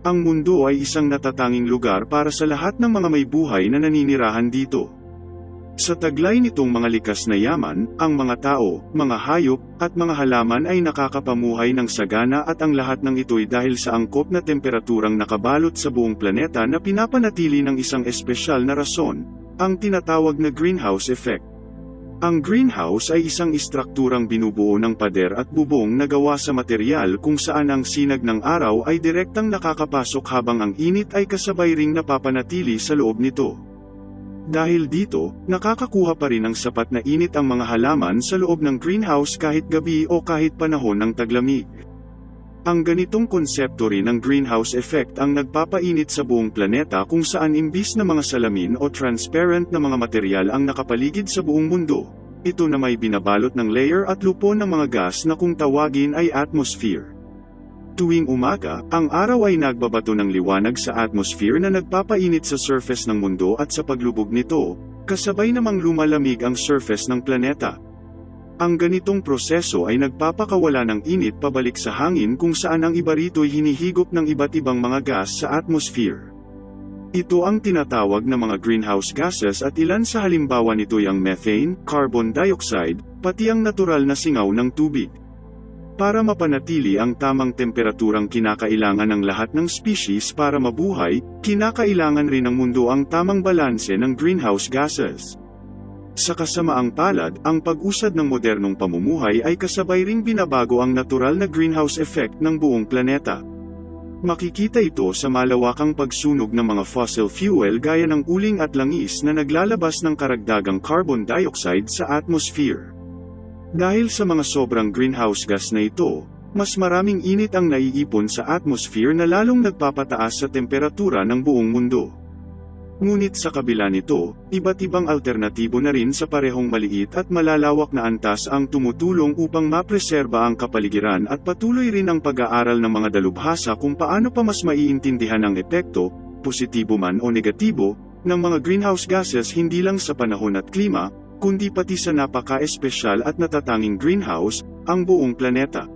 Ang mundo ay isang natatanging lugar para sa lahat ng mga may buhay na naninirahan dito. Sa taglay nitong mga likas na yaman, ang mga tao, mga hayop, at mga halaman ay nakakapamuhay ng sagana at ang lahat ng ito'y dahil sa angkop na temperaturang nakabalot sa buong planeta na pinapanatili ng isang espesyal na rason, ang tinatawag na greenhouse effect. Ang greenhouse ay isang istrukturang binubuo ng pader at bubong na gawa sa material kung saan ang sinag ng araw ay direktang nakakapasok habang ang init ay kasabay ring napapanatili sa loob nito. Dahil dito, nakakakuha pa rin ng sapat na init ang mga halaman sa loob ng greenhouse kahit gabi o kahit panahon ng taglamig. Ang ganitong konsepto rin ng greenhouse effect ang nagpapainit sa buong planeta kung saan imbis na mga salamin o transparent na mga material ang nakapaligid sa buong mundo, ito na may binabalot ng layer at lupon ng mga gas na kung tawagin ay atmosphere. Tuwing umaga, ang araw ay nagbabato ng liwanag sa atmosphere na nagpapainit sa surface ng mundo at sa paglubog nito, kasabay namang lumalamig ang surface ng planeta. Ang ganitong proseso ay nagpapakawala ng init pabalik sa hangin kung saan ang iba rito'y hinihigop ng iba't ibang mga gas sa atmosphere. Ito ang tinatawag na mga greenhouse gases at ilan sa halimbawa nito'y ang methane, carbon dioxide, pati ang natural na singaw ng tubig. Para mapanatili ang tamang temperaturang kinakailangan ng lahat ng species para mabuhay, kinakailangan rin ng mundo ang tamang balanse ng greenhouse gases. Sa kasamaang palad, ang pag-usad ng modernong pamumuhay ay kasabay ring binabago ang natural na greenhouse effect ng buong planeta. Makikita ito sa malawakang pagsunog ng mga fossil fuel gaya ng uling at langis na naglalabas ng karagdagang carbon dioxide sa atmosphere. Dahil sa mga sobrang greenhouse gas na ito, mas maraming init ang naiipon sa atmosphere na lalong nagpapataas sa temperatura ng buong mundo. Ngunit sa kabila nito, iba't ibang alternatibo na rin sa parehong maliit at malalawak na antas ang tumutulong upang mapreserba ang kapaligiran at patuloy rin ang pag-aaral ng mga dalubhasa kung paano pa mas maiintindihan ang epekto, positibo man o negatibo, ng mga greenhouse gases hindi lang sa panahon at klima, kundi pati sa napaka-espesyal at natatanging greenhouse, ang buong planeta.